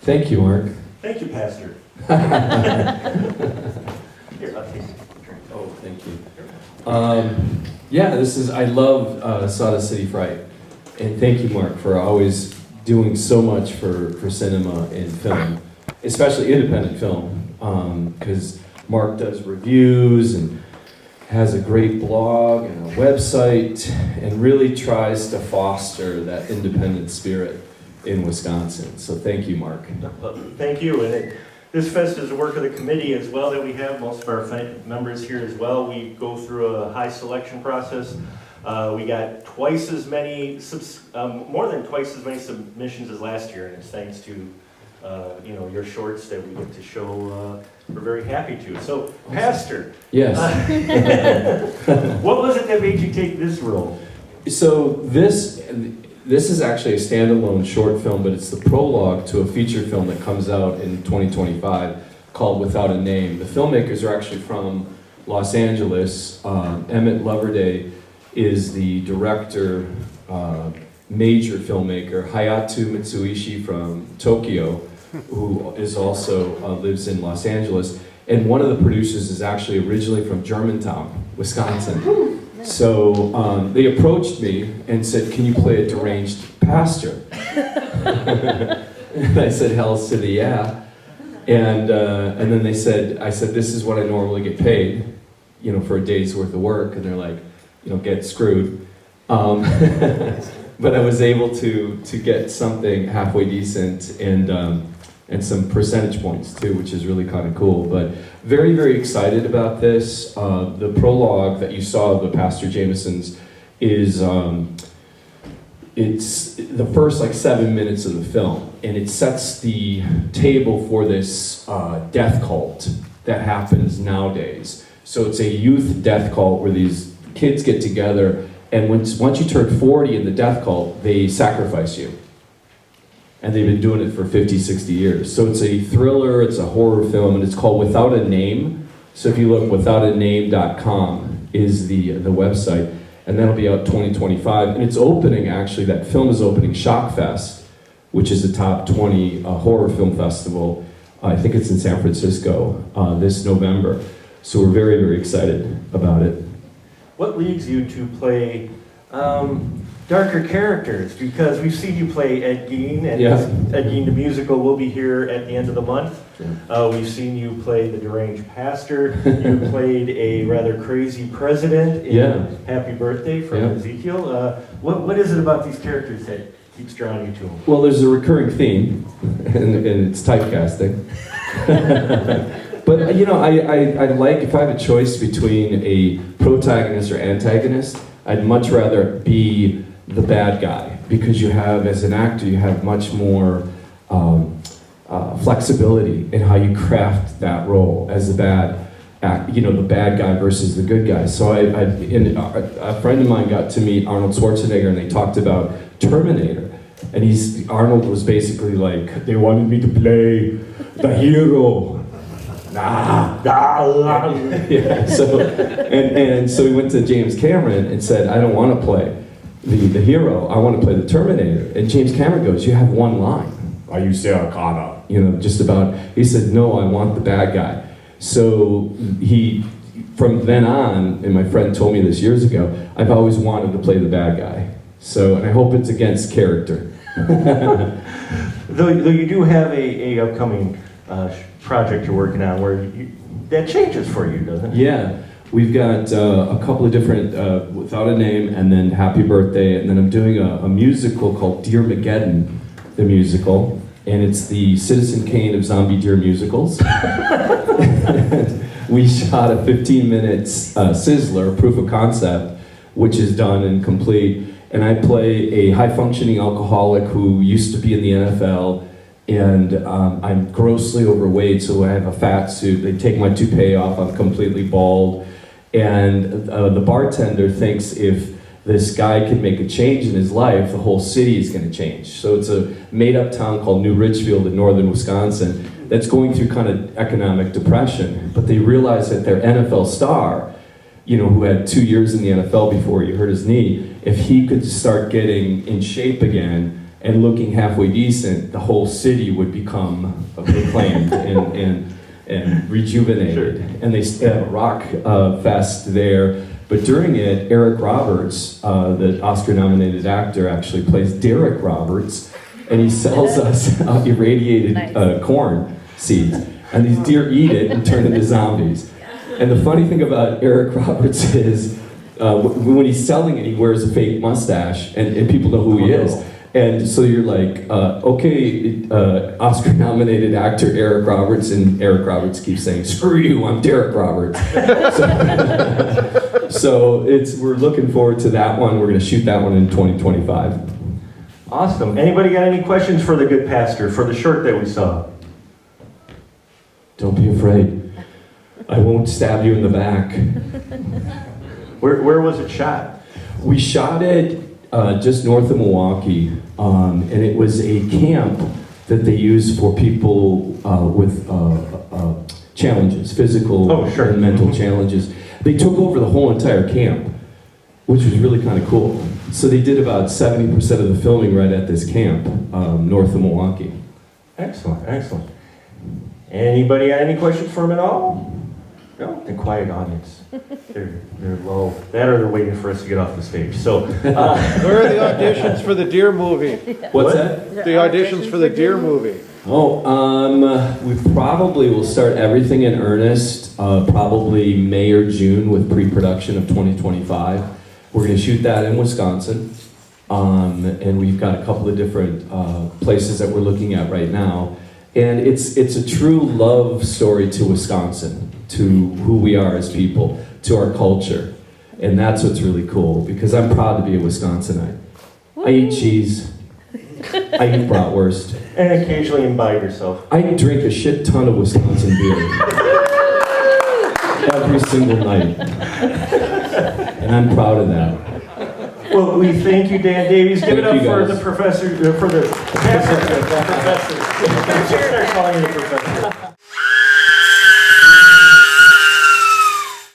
Thank you, Mark. Thank you, Pastor. Here, I'll take a drink. Oh, thank you. I love Sawdust City Fright. And thank you, Mark, for always doing so much for cinema and film, especially independent film, because Mark does reviews and has a great blog and a website and really tries to foster that independent spirit in Wisconsin. So thank you, Mark. Thank you. And this fest is the work of the committee as well that we have. Most of our members here as well. We go through a high selection process. We got twice as many, more than twice as many submissions as last year, and it's thanks to your shorts that we get to show. We're very happy to. So, Pastor. Yes. What was it that made you take this role? So this is actually a standalone short film, but it's the prologue to a feature film that comes out in 2025 called Without a Name. The filmmakers are actually from Los Angeles. Emmett Loverday is the director, major filmmaker. Hayatu Mitsuishi from Tokyo, who is also lives in Los Angeles. And one of the producers is actually originally from Germantown, Wisconsin. So they approached me and said, "Can you play a deranged pastor?" And I said, "Hell's to the yeah." And then I said, "This is what I normally get paid, for a day's worth of work." And they're like, "Get screwed." But I was able to get something halfway decent and some percentage points too, which is really kind of cool. But very, very excited about this. The prologue that you saw of the Pastor Jameson's is it's the first 7 minutes of the film, and it sets the table for this death cult that happens nowadays. So it's a youth death cult where these kids get together, and once you turn 40 in the death cult, they sacrifice you. And they've been doing it for 50, 60 years. So it's a thriller, it's a horror film, and it's called Without a Name. So if you look, withoutaname.com is the website, and that'll be out 2025. And it's opening, actually, that film is opening Shock Fest, which is a top 20 horror film festival. I think it's in San Francisco this November. So we're very, very excited about it. What leads you to play darker characters? Because we've seen you play Ed Gein, and Ed Gein the musical will be here at the end of the month. We've seen you play the deranged pastor. You played a rather crazy president in Happy Birthday from Ezekiel. What is it about these characters that keeps drawing you to them? Well, there's a recurring theme, and it's typecasting. But I like, if I have a choice between a protagonist or antagonist, I'd much rather be the bad guy, because you have, as an actor, you have much more flexibility in how you craft that role as the bad guy versus the good guy. So a friend of mine got to meet Arnold Schwarzenegger, and they talked about Terminator, and Arnold was basically like, they wanted me to play the hero. So he went to James Cameron and said, "I don't want to play the hero, I want to play the Terminator." And James Cameron goes, "You have one line. Are you Sarah Connor?" Just about. He said, "No, I want the bad guy." So from then on, and my friend told me this years ago, I've always wanted to play the bad guy. So, and I hope it's against character. Though you do have a upcoming project you're working on where that changes for you, doesn't it? Yeah, we've got a couple of different, Without a Name, and then Happy Birthday, and then I'm doing a musical called Dear Mageddon, the musical, and it's the Citizen Kane of zombie deer musicals. We shot a 15-minute sizzler, proof of concept, which is done and complete, and I play a high-functioning alcoholic who used to be in the NFL, and I'm grossly overweight, so I have a fat suit. They take my toupee off, I'm completely bald, and the bartender thinks if this guy can make a change in his life, the whole city is going to change. So it's a made-up town called New Ridgefield in northern Wisconsin that's going through kind of economic depression, but they realize that their NFL star, who had 2 years in the NFL before he hurt his knee, if he could start getting in shape again and looking halfway decent, the whole city would become reclaimed and rejuvenated. Sure. And they have a rock fest there. But during it, Eric Roberts, the Oscar-nominated actor, actually plays Derek Roberts, and he sells us irradiated corn seeds. And these deer eat it and turn into zombies. And the funny thing about Eric Roberts is, when he's selling it, he wears a fake mustache, and people know who he is. And so you're like, okay, Oscar-nominated actor Eric Roberts, and Eric Roberts keeps saying, "Screw you, I'm Derek Roberts." So we're looking forward to that one. We're going to shoot that one in 2025. Awesome. Anybody got any questions for the good pastor for the short that we saw? Don't be afraid. I won't stab you in the back. Where was it shot? We shot it just north of Milwaukee, and it was a camp that they use for people with challenges, physical and mental challenges. They took over the whole entire camp, which was really kind of cool. So they did about 70% of the filming right at this camp north of Milwaukee. Excellent, excellent. Anybody got any questions for him at all? No, the quiet audience. They're low. That or they're waiting for us to get off the stage. So, where are the auditions for the Deer movie? What's that? The auditions for the Deer movie. Oh, we probably will start everything in earnest probably May or June with pre-production of 2025. We're going to shoot that in Wisconsin, and we've got a couple of different places that we're looking at right now. And it's a true love story to Wisconsin, to who we are as people, to our culture. And that's what's really cool, because I'm proud to be a Wisconsinite. I eat cheese. I eat bratwurst. and occasionally imbibe yourself. I drink a shit ton of Wisconsin beer. Every single night. And I'm proud of that. Well, we thank you, Dan Davies. Give it Thank up you, for guys. the professor, for the professor. I'm calling you the professor.